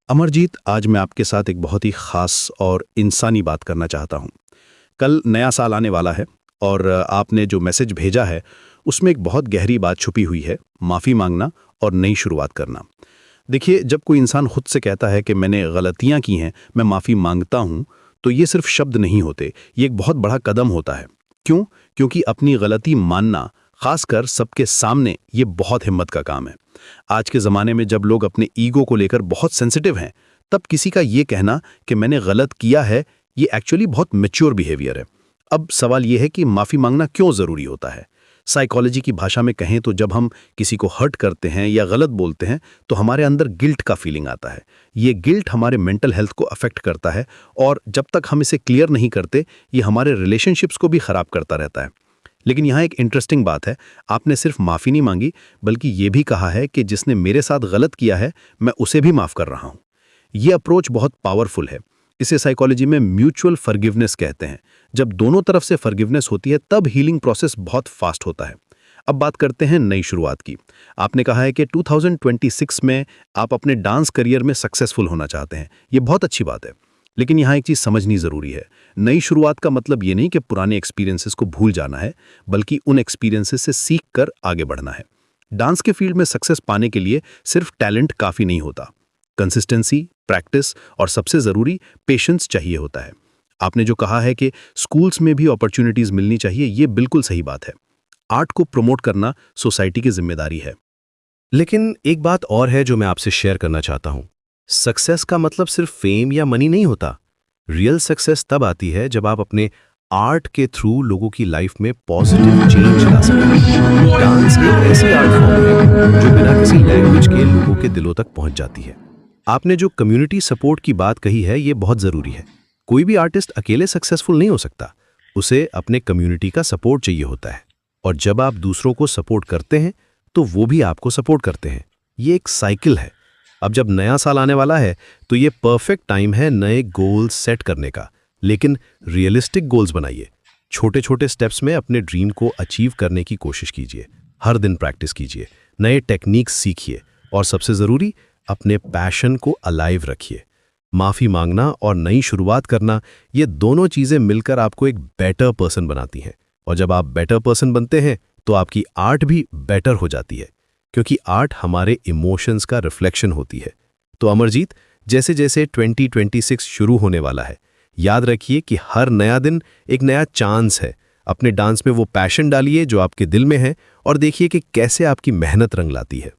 अमरजीत, आज मैं आपके साथ एक बहुत ही ख़ास और इंसानी बात करना चाहता हूँ। कल नया साल आने वाला है और आपने जो मैसेज भेजा है, उसमें एक बहुत गहरी बात छुपी हुई है, माफ़ी माँगना और नई शुरुआत करना। देखिए, जब कोई इंसान खुद से कहता है कि मैंने गलतियाँ की हैं, मैं माफ़ी माँगता हूँ, तो ये सिर्फ शब्द नहीं होते, ये एक बहुत बड़ा कदम होता है। क्यों? क्योंकि अपनी गलती मानना, खासकर सबके सामने, ये बहुत हिम्मत का काम है। आज के ज़माने में जब लोग अपने ईगो को लेकर बहुत सेंसिटिव हैं, तब किसी का ये कहना कि मैंने गलत किया है, ये एक्चुअली बहुत मैच्योर बिहेवियर है। अब सवाल ये है कि माफ़ी मांगना क्यों ज़रूरी होता है? साइकोलॉजी की भाषा में कहें तो जब हम किसी को हर्ट करते हैं या गलत बोलते हैं, तो हमारे अंदर गिल्ट का फीलिंग आता है। ये गिल्ट हमारे मेंटल हेल्थ को अफेक्ट करता है और जब तक हम इसे क्लियर नहीं करते, ये हमारे रिलेशनशिप्स को भी ख़राब करता रहता है। लेकिन यहाँ एक इंटरेस्टिंग बात है, आपने सिर्फ माफ़ी नहीं मांगी, बल्कि ये भी कहा है कि जिसने मेरे साथ गलत किया है, मैं उसे भी माफ़ कर रहा हूँ। ये अप्रोच बहुत पावरफुल है। इसे साइकोलॉजी में म्यूचुअल फॉरगिवनेस कहते हैं। जब दोनों तरफ से फॉरगिवनेस होती है, तब हीलिंग प्रोसेस बहुत फास्ट होता है। अब बात करते हैं नई शुरुआत की। आपने कहा है कि 2026 में आप अपने डांस करियर में सक्सेसफुल होना चाहते हैं। ये बहुत अच्छी बात है। लेकिन यहाँ एक चीज़ समझनी ज़रूरी है। नई शुरुआत का मतलब ये नहीं कि पुराने एक्सपीरियंसेस को भूल जाना है, बल्कि उन एक्सपीरियंसेस से सीख कर आगे बढ़ना है। डांस के फील्ड में सक्सेस पाने के लिए सिर्फ टैलेंट काफ़ी नहीं होता। कंसिस्टेंसी, प्रैक्टिस और सबसे ज़रूरी पेशेंस चाहिए होता है। आपने जो कहा है कि स्कूल्स में भी अपॉर्चुनिटीज़ मिलनी चाहिए, ये बिल्कुल सही बात है। आर्ट को प्रमोट करना सोसाइटी की जिम्मेदारी है। लेकिन एक बात और है जो मैं आपसे शेयर करना चाहता हूं। सक्सेस का मतलब सिर्फ फेम या मनी नहीं होता। रियल सक्सेस तब आती है जब आप अपने आर्ट के थ्रू लोगों की लाइफ में पॉजिटिव चेंज ला सकें। डांस एक ऐसी आर्ट फॉर्म है जो बिना किसी लैंग्वेज के लोगों के दिलों तक पहुंच जाती है। आपने जो कम्युनिटी सपोर्ट की बात कही है, ये बहुत जरूरी है। कोई भी आर्टिस्ट अकेले सक्सेसफुल नहीं हो सकता। उसे अपने कम्युनिटी का सपोर्ट चाहिए होता है। और जब आप दूसरों को सपोर्ट करते हैं, तो वो भी आपको सपोर्ट करते हैं। ये एक साइकिल है। अब जब नया साल आने वाला है, तो ये परफेक्ट टाइम है नए गोल्स सेट करने का। लेकिन रियलिस्टिक गोल्स बनाइए। छोटे छोटे स्टेप्स में अपने ड्रीम को अचीव करने की कोशिश कीजिए। हर दिन प्रैक्टिस कीजिए, नए टेक्निक्स सीखिए और सबसे ज़रूरी, अपने पैशन को अलाइव रखिए। माफ़ी मांगना और नई शुरुआत करना, ये दोनों चीज़ें मिलकर आपको एक बेटर पर्सन बनाती हैं। और जब आप बेटर पर्सन बनते हैं, तो आपकी आर्ट भी बेटर हो जाती है, क्योंकि आर्ट हमारे इमोशंस का रिफ्लेक्शन होती है। तो अमरजीत, जैसे जैसे 2026 शुरू होने वाला है, याद रखिए कि हर नया दिन एक नया चांस है। अपने डांस में वो पैशन डालिए जो आपके दिल में है और देखिए कि कैसे आपकी मेहनत रंग लाती है।